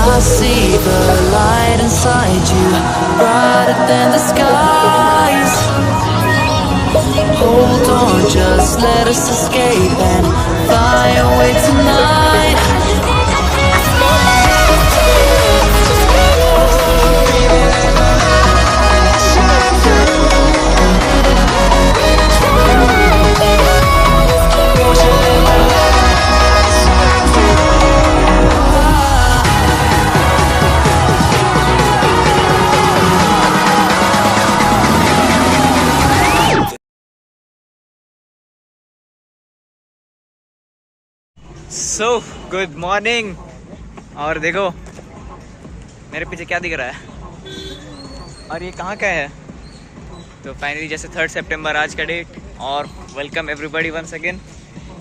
I see the light inside you, brighter than the skies. Hold on, just let us escape and fly away tonight. So good morning. और देखो मेरे पीछे क्या दिख रहा है और ये कहाँ का है। तो फाइनली जैसे 3 सितंबर आज का डेट, और वेलकम एवरीबॉडी वंस अगेन।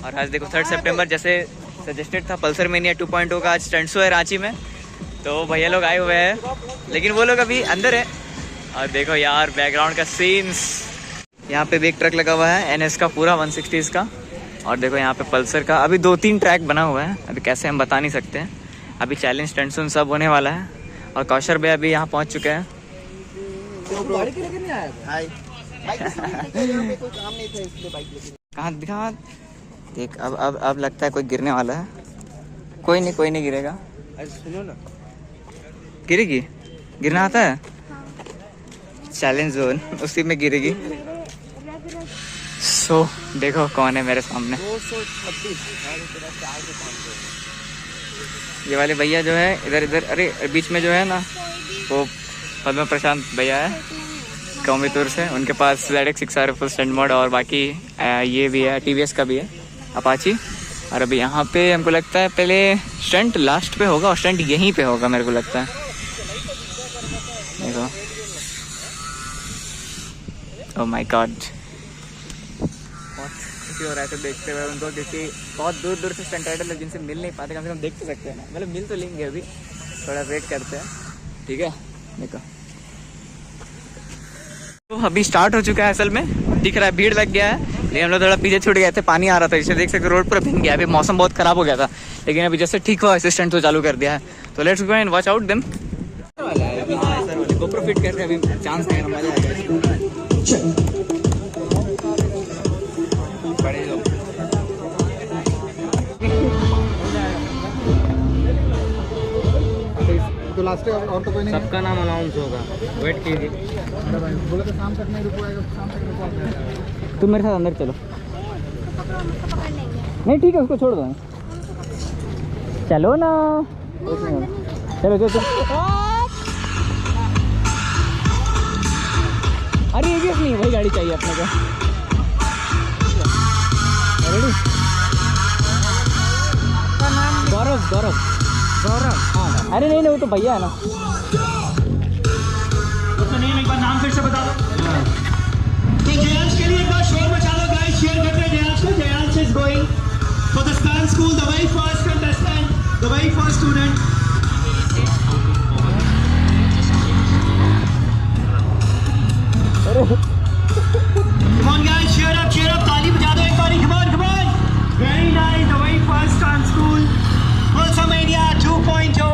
और आज देखो 3 सितंबर जैसे सजेस्टेड था पल्सर मेनिया 2.0 का आज स्टंट शो है रांची में। तो भैया लोग आए हुए हैं लेकिन वो लोग अभी अंदर है। और देखो यार बैकग्राउंड का सीन्स, यहाँ पे भी एक ट्रक लगा हुआ है NS का पूरा 160s का। और देखो यहाँ पे पल्सर का अभी 2-3 ट्रैक बना हुआ है, अभी कैसे हम बता नहीं सकते हैं। अभी चैलेंज स्टंट सब होने वाला है। और कौशर भाई अभी यहाँ पहुँच चुके हैं। कहाँ दिखा देख, अब लगता है कोई गिरने वाला है। कोई नहीं गिरेगा। सुनो ना, गिरेगी, गिरना आता है। चैलेंज जोन उसी में गिरेगी। सो देखो कौन है मेरे सामने। 226 ये वाले भैया जो है इधर अरे बीच में जो है ना वो पद्म प्रशांत भैया है कौमितूर से। उनके पास ZX6R फुल स्टंट मोड और बाकी ये भी है, TVS का भी है अपाची। और अभी यहाँ पे हमको लगता है पहले स्टंट लास्ट पे होगा और स्टंट यहीं पे होगा मेरे को लगता है। देखो ओह माय गॉड, हो रहा है तो देखते हुए उनको, क्योंकि बहुत दूर दूर से स्टंट राइडर जिनसे मिल नहीं पाते, कम से कम देख तो सकते हैं ना। मतलब मिल तो लेंगे, अभी थोड़ा वेट करते हैं। ठीक है देखो तो अभी स्टार्ट हो चुका है। असल में दिख रहा है भीड़ लग गया है, लेकिन हम लोग थोड़ा पीछे छूट गए थे, पानी आ रहा था जिसे देख सकते रोड पर भिन गया। अभी मौसम बहुत खराब हो गया था, लेकिन अभी जैसे ठीक हुआ असिस्टेंट तो चालू कर दिया है। तो let's go and watch out them. GoPro fit करके अभी चांस देना, मजा आएगा। तो लास्ट और तो कोई नहीं, सबका नाम अनाउंस होगा, वेट कीजिए। बोले तो शाम तक नहीं रुको, शाम तक रुको। तुम मेरे साथ अंदर चलो। नहीं ठीक है, उसको छोड़ दो। चलो ना, चलो चलो चलो। अरे ये भी नहीं, वही गाड़ी चाहिए अपने को। रेडी? गौरव गौरव गौरव। हाँ अरे नहीं वो तो भैया है ना। उसका नेम एक बार नाम फिर से बता दो। तो जयांश के लिए एक बार शोर मचा दो गाइस, शेयर करते हैं जयांश को। Jayansh is going for the stunt school, the very first contestant, the very first student. Come on guys, cheer up, ताली बजा दो एक बारी। Come on, very nice, the very first stunt school, Pulsarmania 2.0.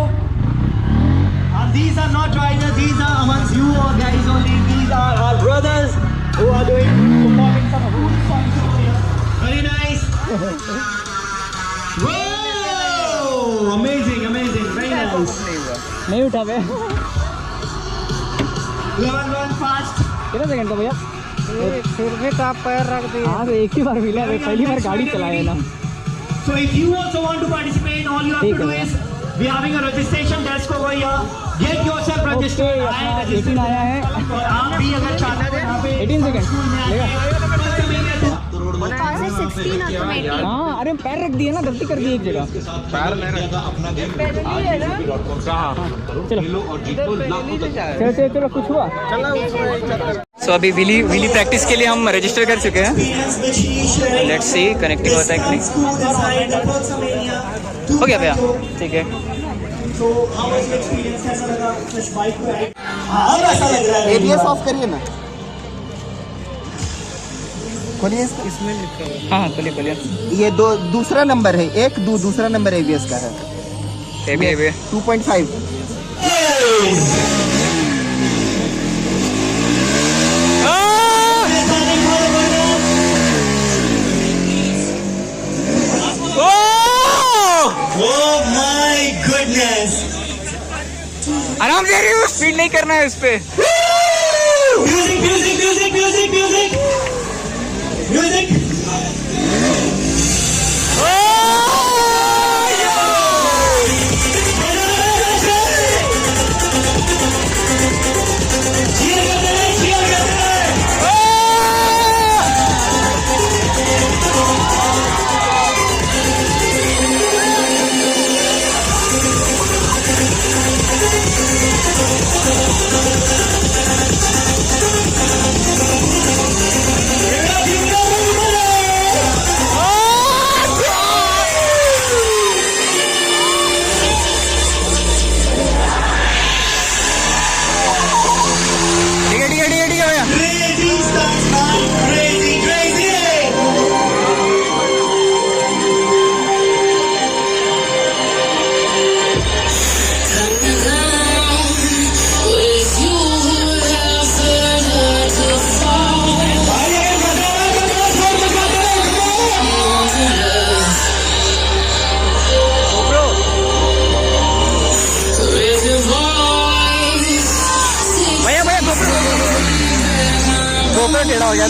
These are not riders, these are amongst you or guys only. These are our brothers who are performing some cool songs over here. Very nice. Whoa! Amazing, very nice. नहीं उठा बे। 11 fast. कितना second का भैया? फिर भी तो आप पैर रख दिए। हाँ तो एक ही बार मिला है, पहली बार गाड़ी चलाए ना। So if you also want to participate, all you have to do is we are having a registration desk over here. Get yourself registered. 18 आया है। और आप भी अगर चाहते हैं यहाँ पे 18 सेकंड लेगा। 16 हाँ अरे पैर रख दिए ना, गलती कर दी एक जगह। पैर नहीं चलो चलो कुछ हुआ। सो अभी व्हीली प्रैक्टिस के लिए हम रजिस्टर कर चुके हैं। लेट्स सी कनेक्टिंग होता है कि नहीं। हो गया भैया, ठीक है। ABS ऑफ करिए ना। खोलिए इसको। इसमें लिखा है। हाँ खोलिए खोलिए। ये दूसरा नंबर है, दूसरा नंबर ABS का है। ये 2.5। Oh my goodness! आराम से रही हूँ, स्पीड नहीं करना है इस पे। Music, music, music, music, music, music. Crazy starts, man. Crazy, crazy. भैया भैया गोप्रो टेढ़ा हो गया।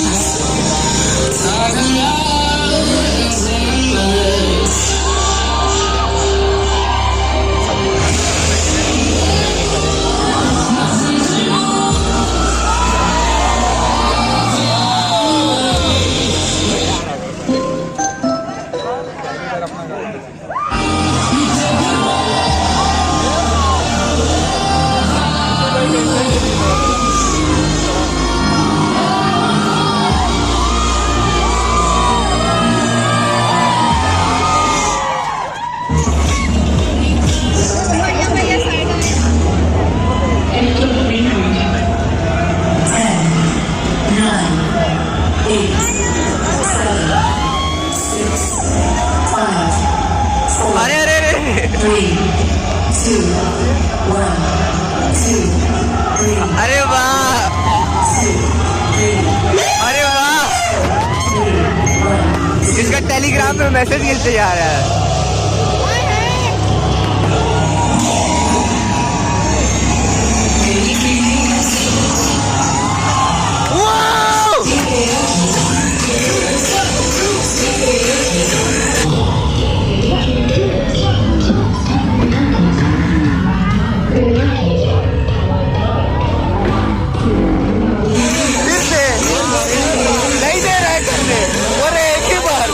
अरे अरे अरे 3, 2, 1, 2, 3. अरे वाह, अरे वाह, इसका टेलीग्राम पे मैसेज गिरते जा रहा है। नहीं दे रहा है करने, अरे एक ही बार।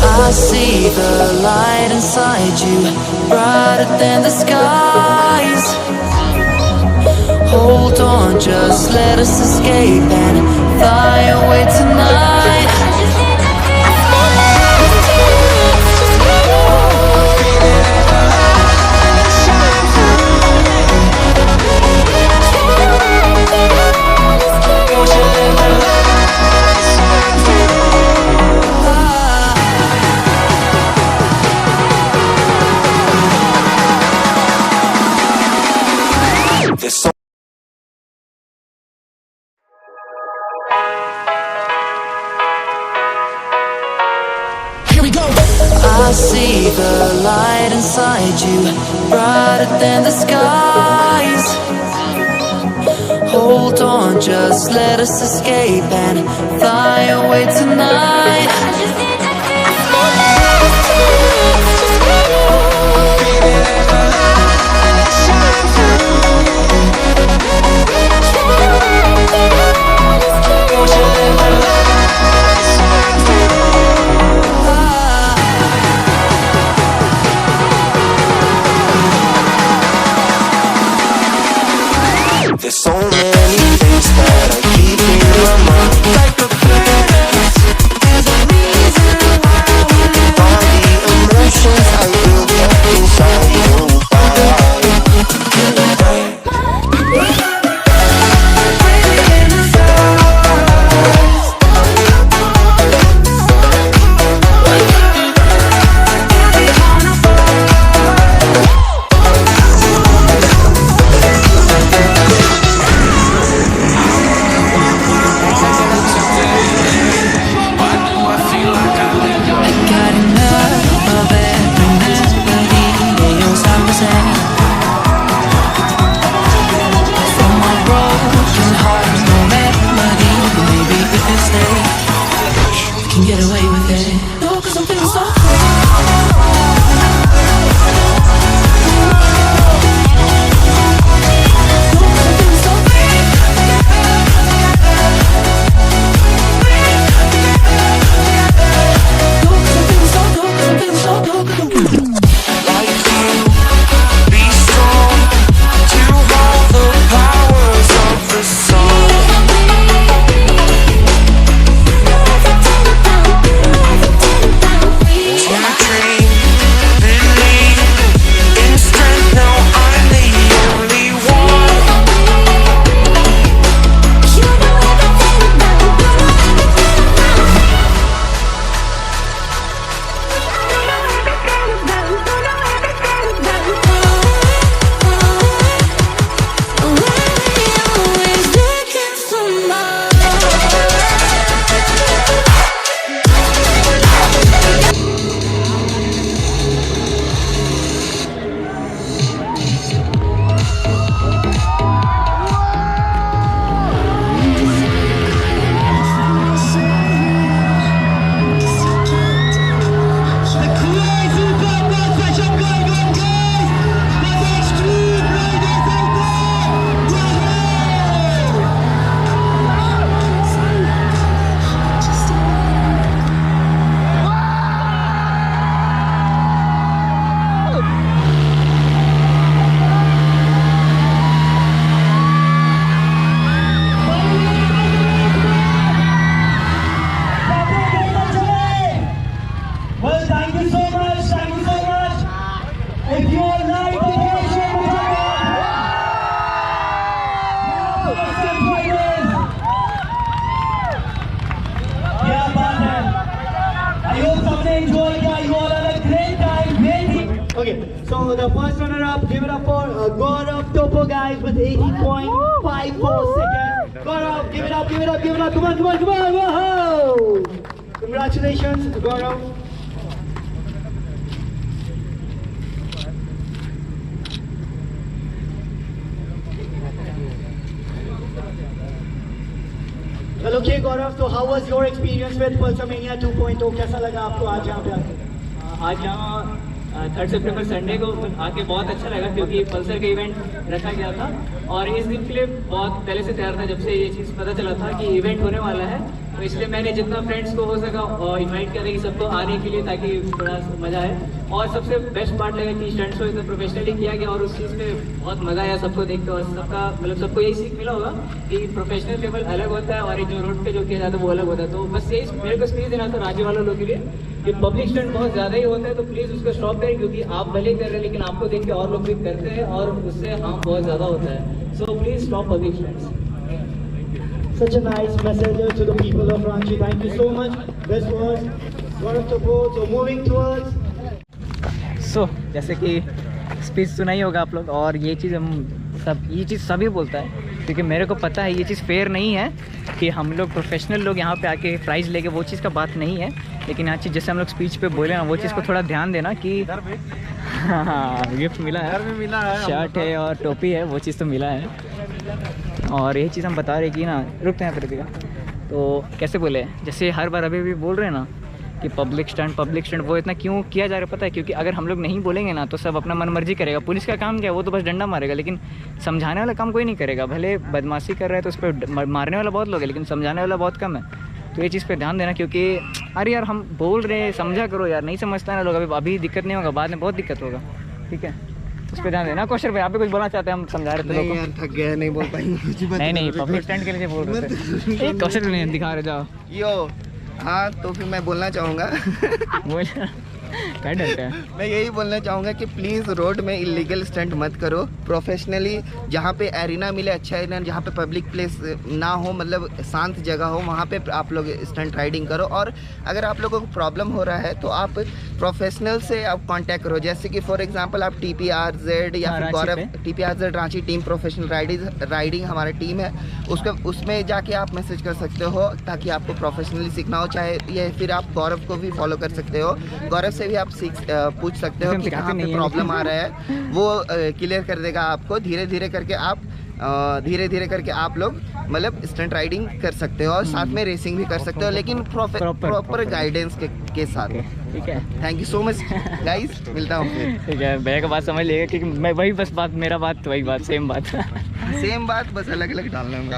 I see the light inside you, brighter than the skies. Hold on, just let us escape and fly away tonight. you, brighter than the skies. Hold on, just let us escape and fly away tonight. There's so many things that I keep in my mind, like a past. There's a reason why all the emotions I built up inside you. Can get away with it. No, 'cause I'm feeling so Well, thank you so much. Thank you so much. If you all like the worship, क्या बात है? I hope सबने enjoy किया. You all had a great time. Great. Okay, so the first runner-up, give it up for Gaurav Topo, guys, with 80.54 seconds. Gaurav, give it up, give it up, give it up. Come on, come on, come on. Whoa! Congratulations, Gaurav. Well, okay, Gaurav, so how was your experience with Pulsarmania 2.0? कैसा लगा आपको आज यहाँ पे आके? आज यहाँ 3 सितंबर Sunday को आके बहुत अच्छा लगा क्योंकि पल्सर का इवेंट रखा गया था और इस दिन के लिए बहुत पहले से तैयार था जब से ये चीज़ पता चला था कि इवेंट होने वाला है तो इसलिए मैंने जितना फ्रेंड्स को हो सका इनवाइट किया था कि सबको आने के लिए ताकि थोड़ा मज़ा आए और सबसे बेस्ट पार्ट लगा कि स्टंट शो इतना प्रोफेशनली किया गया और उस चीज़ पे बहुत मज़ा आया सबको देख के और सबका मतलब सबको यही सीख मिला होगा कि प्रोफेशनल लेवल अलग होता है और एक जो रोड पे जो किया जाता है वो अलग होता है। तो बस यही मेरे को स्पीच देना था राज्य वालों के लिए कि पब्लिक स्टंट बहुत ज़्यादा ही होता है तो प्लीज़ उसको स्टॉप करें क्योंकि आप भले कर रहे हैं लेकिन आपको देख के और लोग भी करते हैं और उससे हार्म बहुत ज़्यादा होता है। So please stop public stunts. Such a nice message to the people of Ranchi. Thank you so much. Best words. Gaurav Topo. So moving towards. So, जैसे कि स्पीच सुना ही होगा आप लोग और ये चीज़ ये चीज़ सभी बोलता है क्योंकि मेरे को पता है ये चीज़ फेयर नहीं है कि हम लोग प्रोफेशनल लोग यहाँ पे आके प्राइज़ लेके वो चीज़ का बात नहीं है लेकिन यहाँ चीज़ जैसे हम लोग स्पीच पे बोले ना वो चीज़ को थोड़ा ध्यान देना कि हाँ गिफ्ट मिला है, घर में मिला है शर्ट है और टोपी है, वो चीज़ तो मिला है। और यही चीज़ हम बता रहे कि ना, रुकते हैं प्रतिका, तो कैसे बोले, जैसे हर बार अभी भी बोल रहे हैं ना कि पब्लिक स्टंट, वो इतना क्यों किया जा रहा है पता है? क्योंकि अगर हम लोग नहीं बोलेंगे ना तो सब अपना मनमर्जी करेगा। पुलिस का काम क्या है, वो तो बस डंडा मारेगा, लेकिन समझाने वाला काम कोई नहीं करेगा। भले बदमाशी कर रहा है तो उस पर मारने वाला बहुत लोग है, लेकिन समझाने वाला बहुत कम है। तो ये चीज़ पे ध्यान देना, क्योंकि अरे यार हम बोल रहे हैं, समझा करो यार, नहीं समझता ना लोग, अभी दिक्कत नहीं होगा, बाद में बहुत दिक्कत होगा, ठीक है? उस पर ध्यान देना। कौशल भाई आप भी कुछ बोलना चाहते हैं? हम समझा रहे थे लोगों को। यार थक गया, नहीं बोल पाएंगे। नहीं पब्लिक स्टैंड के लिए बोल रहे थे। एक कौशल नहीं दिखा रहे, जाओ यो हाँ, तो फिर मैं बोलना चाहूँगा बोल क्या डरता है? मैं यही बोलना चाहूँगा कि प्लीज़ रोड में इलीगल स्टंट मत करो। प्रोफेशनली जहाँ पे एरिना मिले, अच्छा एरिना, जहाँ पे पब्लिक प्लेस ना हो, मतलब शांत जगह हो, वहाँ पे आप लोग स्टंट राइडिंग करो। और अगर आप लोगों को प्रॉब्लम हो रहा है तो आप प्रोफेशनल से आप कांटेक्ट करो। जैसे कि फॉर एग्जांपल आप TPRZ या फिर गौरव, TPRZ Ranchi team professional riding हमारा टीम है, उसमें जाके आप मैसेज कर सकते हो ताकि आपको प्रोफेशनली सीखना हो। चाहे ये फिर आप गौरव को भी फॉलो कर सकते हो, गौरव से भी आप पूछ सकते हो कि कहाँ पे प्रॉब्लम आ रहा है, वो क्लियर कर देगा आपको। धीरे धीरे करके आप लोग मतलब स्टंट राइडिंग कर सकते हो और साथ में रेसिंग भी कर सकते हो, लेकिन प्रॉपर गाइडेंस के साथ। ठीक है, thank you so much guys, मिलता हूँ फिर। ठीक है, भैया का बात समझ लिएगा कि मैं वही बस बात, मेरा बात वही बात, सेम बात सेम बात, बस अलग अलग डालना है।